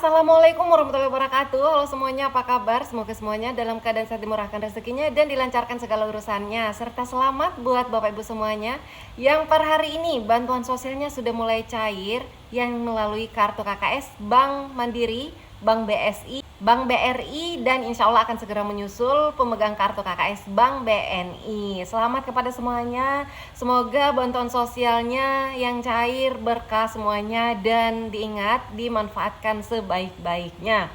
Assalamualaikum warahmatullahi wabarakatuh. Halo semuanya, apa kabar? Semoga semuanya dalam keadaan sehat, dimurahkan rezekinya dan dilancarkan segala urusannya. Serta selamat buat Bapak Ibu semuanya yang per hari ini bantuan sosialnya sudah mulai cair, yang melalui kartu KKS Bank Mandiri, Bank BSI, Bank BRI, dan insya Allah akan segera menyusul pemegang kartu KKS Bank BNI. Selamat kepada semuanya. Semoga bantuan sosialnya yang cair, berkah semuanya, dan diingat dimanfaatkan sebaik-baiknya.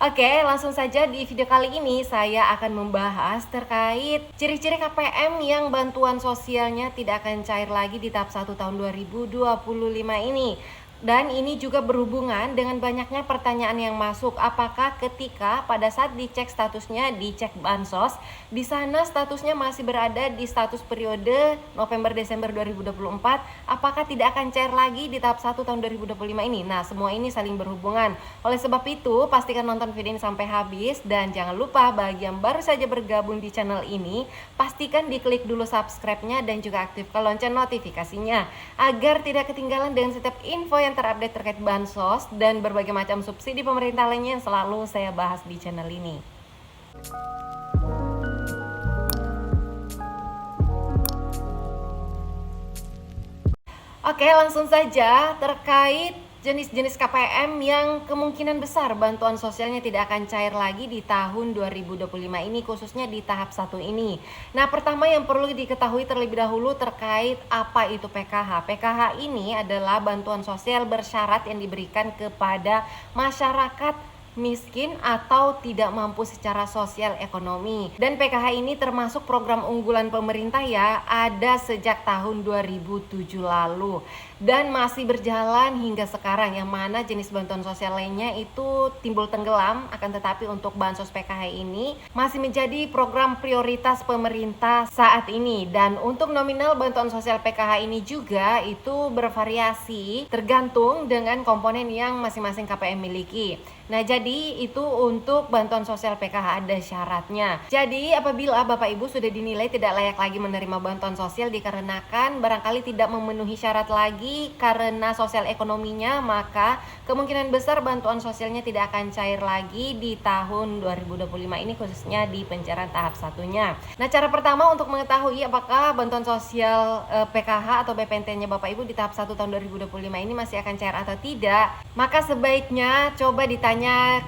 Oke, langsung saja di video kali ini saya akan membahas terkait ciri-ciri KPM yang bantuan sosialnya tidak akan cair lagi di tahap 1 tahun 2025 ini. Dan ini juga berhubungan dengan banyaknya pertanyaan yang masuk. Apakah ketika pada saat dicek statusnya, dicek bansos, di sana statusnya masih berada di status periode November-Desember 2024, apakah tidak akan cair lagi di tahap 1 tahun 2025 ini? Nah, semua ini saling berhubungan. Oleh sebab itu, pastikan nonton video ini sampai habis. Dan jangan lupa bagi yang baru saja bergabung di channel ini, pastikan diklik dulu subscribe-nya dan juga aktifkan lonceng notifikasinya, agar tidak ketinggalan dengan setiap info yang terupdate terkait bansos dan berbagai macam subsidi pemerintah lainnya yang selalu saya bahas di channel ini. Oke, langsung saja terkait jenis-jenis KPM yang kemungkinan besar bantuan sosialnya tidak akan cair lagi di tahun 2025 ini, khususnya di tahap 1 ini. Nah, pertama yang perlu diketahui terlebih dahulu terkait apa itu PKH. PKH ini adalah bantuan sosial bersyarat yang diberikan kepada masyarakat miskin atau tidak mampu secara sosial ekonomi. Dan PKH ini termasuk program unggulan pemerintah ya, ada sejak tahun 2007 lalu dan masih berjalan hingga sekarang, yang mana jenis bantuan sosial lainnya itu timbul tenggelam. Akan tetapi untuk bansos PKH ini masih menjadi program prioritas pemerintah saat ini. Dan untuk nominal bantuan sosial PKH ini juga itu bervariasi tergantung dengan komponen yang masing-masing KPM miliki. Nah, jadi itu untuk bantuan sosial PKH ada syaratnya. Jadi apabila Bapak Ibu sudah dinilai tidak layak lagi menerima bantuan sosial dikarenakan barangkali tidak memenuhi syarat lagi karena sosial ekonominya, maka kemungkinan besar bantuan sosialnya tidak akan cair lagi di tahun 2025 ini, khususnya di pencairan tahap satunya. Nah, cara pertama untuk mengetahui apakah bantuan sosial PKH atau BPNT-nya Bapak Ibu di tahap 1 tahun 2025 ini masih akan cair atau tidak, maka sebaiknya coba ditanya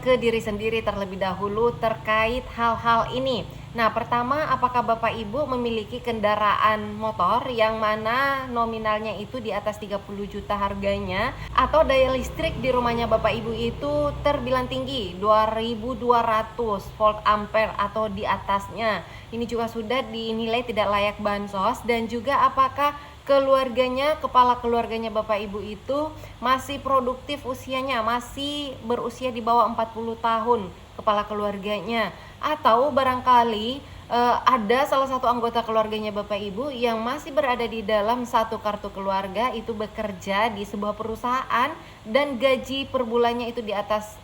ke diri sendiri terlebih dahulu terkait hal-hal ini. Nah, pertama, apakah Bapak Ibu memiliki kendaraan motor yang mana nominalnya itu di atas 30 juta harganya, atau daya listrik di rumahnya Bapak Ibu itu terbilang tinggi 2200 volt ampere atau di atasnya. Ini juga sudah dinilai tidak layak bansos. Dan juga apakah keluarganya, kepala keluarganya Bapak Ibu itu masih produktif usianya, masih berusia di bawah 40 tahun kepala keluarganya, atau barangkali ada salah satu anggota keluarganya Bapak Ibu yang masih berada di dalam satu kartu keluarga, itu bekerja di sebuah perusahaan dan gaji per bulannya itu di atas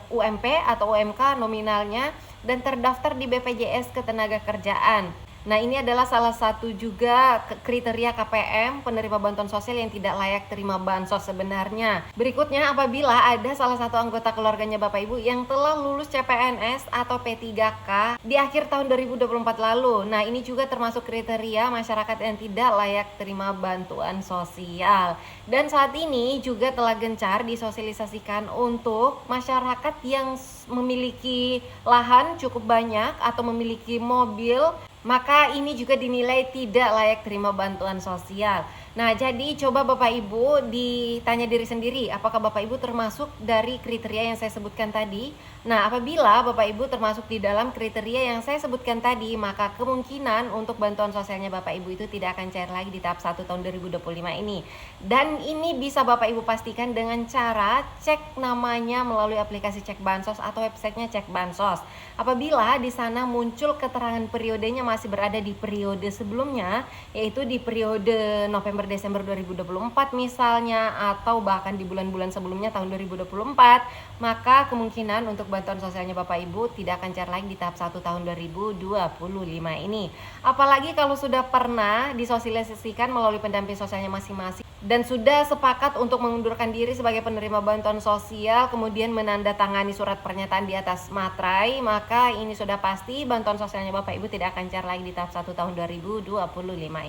UMP atau UMK nominalnya dan terdaftar di BPJS Ketenagakerjaan. Nah, ini adalah salah satu juga kriteria KPM penerima bantuan sosial yang tidak layak terima bansos sebenarnya. Berikutnya, apabila ada salah satu anggota keluarganya Bapak Ibu yang telah lulus CPNS atau P3K di akhir tahun 2024 lalu. Nah, ini juga termasuk kriteria masyarakat yang tidak layak terima bantuan sosial. Dan saat ini juga telah gencar disosialisasikan untuk masyarakat yang memiliki lahan cukup banyak atau memiliki mobil, maka ini juga dinilai tidak layak terima bantuan sosial. Nah, jadi coba Bapak Ibu ditanya diri sendiri, apakah Bapak Ibu termasuk dari kriteria yang saya sebutkan tadi? Nah, apabila Bapak Ibu termasuk di dalam kriteria yang saya sebutkan tadi, maka kemungkinan untuk bantuan sosialnya Bapak Ibu itu tidak akan cair lagi di tahap 1 tahun 2025 ini. Dan ini bisa Bapak Ibu pastikan dengan cara cek namanya melalui aplikasi Cek Bansos atau websitenya Cek Bansos. Apabila di sana muncul keterangan periodenya masih berada di periode sebelumnya, yaitu di periode November-Desember 2024 misalnya, atau bahkan di bulan-bulan sebelumnya tahun 2024, maka kemungkinan untuk bantuan sosialnya Bapak Ibu tidak akan cair lagi di tahap 1 tahun 2025 ini. Apalagi kalau sudah pernah disosialisasikan melalui pendamping sosialnya masing-masing dan sudah sepakat untuk mengundurkan diri sebagai penerima bantuan sosial, kemudian menandatangani surat pernyataan di atas materai, maka ini sudah pasti bantuan sosialnya Bapak Ibu tidak akan cair lagi di tahap 1 tahun 2025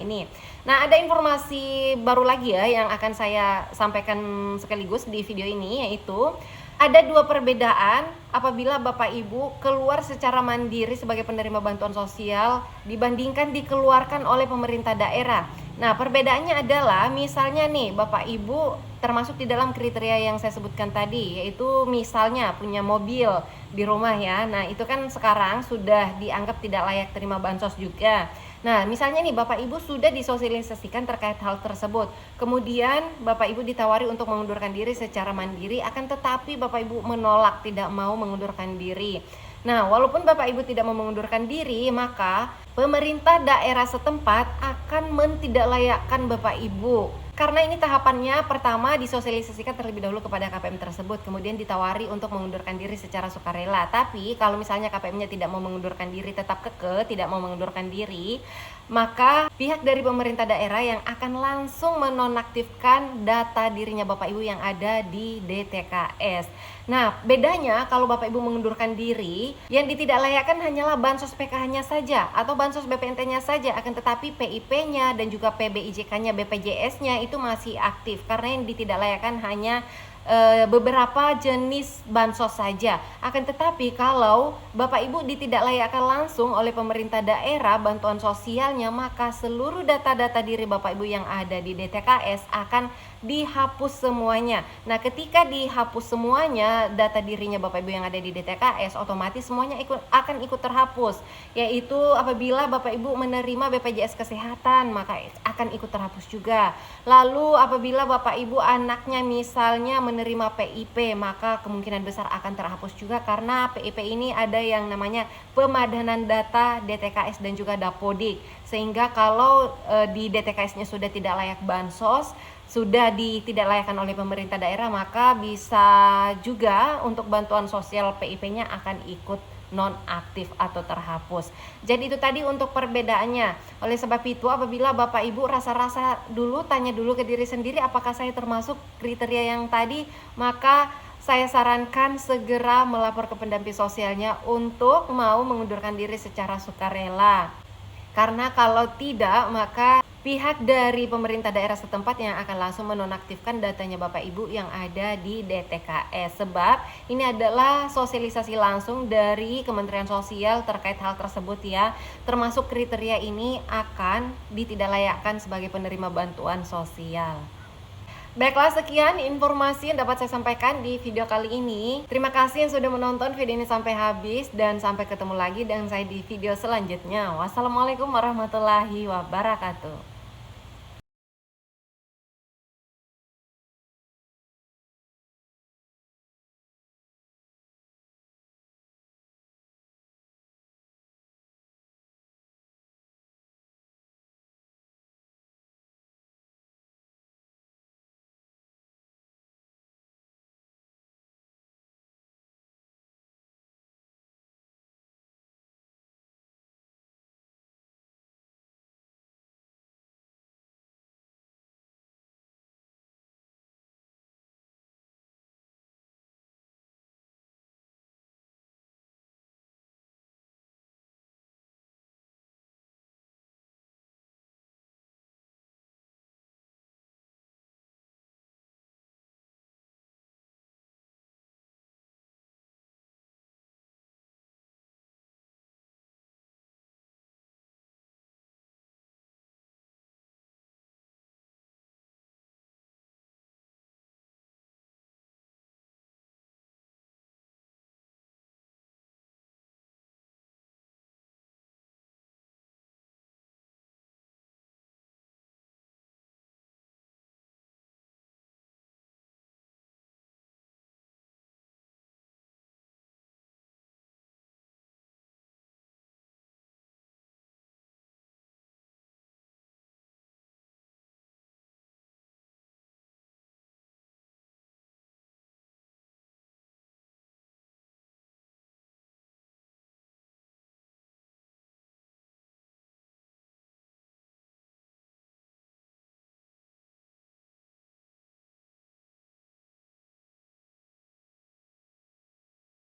ini. Nah, ada informasi baru lagi ya yang akan saya sampaikan sekaligus di video ini, yaitu ada 2 perbedaan apabila Bapak Ibu keluar secara mandiri sebagai penerima bantuan sosial dibandingkan dikeluarkan oleh pemerintah daerah. Nah, perbedaannya adalah misalnya nih Bapak Ibu termasuk di dalam kriteria yang saya sebutkan tadi, yaitu misalnya punya mobil di rumah ya. Nah, itu kan sekarang sudah dianggap tidak layak terima bansos juga. Nah, misalnya nih Bapak Ibu sudah disosialisasikan terkait hal tersebut. Kemudian Bapak Ibu ditawari untuk mengundurkan diri secara mandiri, akan tetapi Bapak Ibu menolak, tidak mau mengundurkan diri. Nah, walaupun Bapak Ibu tidak mau mengundurkan diri, maka pemerintah daerah setempat akan mentidaklayakkan Bapak Ibu. Karena ini tahapannya, pertama disosialisasikan terlebih dahulu kepada KPM tersebut, kemudian ditawari untuk mengundurkan diri secara sukarela. Tapi kalau misalnya KPM-nya tidak mau mengundurkan diri, tetap kekeh tidak mau mengundurkan diri, maka pihak dari pemerintah daerah yang akan langsung menonaktifkan data dirinya Bapak Ibu yang ada di DTKS. Nah, bedanya kalau Bapak Ibu mengundurkan diri, yang ditidaklayakkan hanyalah bansos PKH-nya saja atau bansos BPNT-nya saja, akan tetapi PIP-nya dan juga PBIJK-nya, BPJS-nya itu masih aktif, karena yang ditidaklayakkan hanya beberapa jenis bansos saja. Akan tetapi kalau Bapak Ibu ditidaklayakkan langsung oleh pemerintah daerah bantuan sosialnya, maka seluruh data-data diri Bapak Ibu yang ada di DTKS akan dihapus semuanya. Nah, ketika dihapus semuanya data dirinya Bapak Ibu yang ada di DTKS, otomatis semuanya akan ikut terhapus. Yaitu apabila Bapak Ibu menerima BPJS Kesehatan, maka akan ikut terhapus juga. Lalu apabila Bapak Ibu anaknya misalnya menerima PIP, maka kemungkinan besar akan terhapus juga, karena PIP ini ada yang namanya pemadanan data DTKS dan juga Dapodik. Sehingga kalau di DTKS-nya sudah tidak layak bansos, sudah ditidaklayakkan oleh pemerintah daerah, maka bisa juga untuk bantuan sosial PIP-nya akan ikut non-aktif atau terhapus. Jadi itu tadi untuk perbedaannya. Oleh sebab itu, apabila Bapak Ibu rasa-rasa dulu, tanya dulu ke diri sendiri apakah saya termasuk kriteria yang tadi, maka saya sarankan segera melapor ke pendamping sosialnya untuk mau mengundurkan diri secara sukarela. Karena kalau tidak, maka pihak dari pemerintah daerah setempat yang akan langsung menonaktifkan datanya Bapak Ibu yang ada di DTKS. Sebab ini adalah sosialisasi langsung dari Kementerian Sosial terkait hal tersebut ya. Termasuk kriteria ini akan ditidaklayakkan sebagai penerima bantuan sosial. Baiklah, sekian informasi yang dapat saya sampaikan di video kali ini. Terima kasih yang sudah menonton video ini sampai habis, dan sampai ketemu lagi dengan saya di video selanjutnya. Wassalamualaikum warahmatullahi wabarakatuh.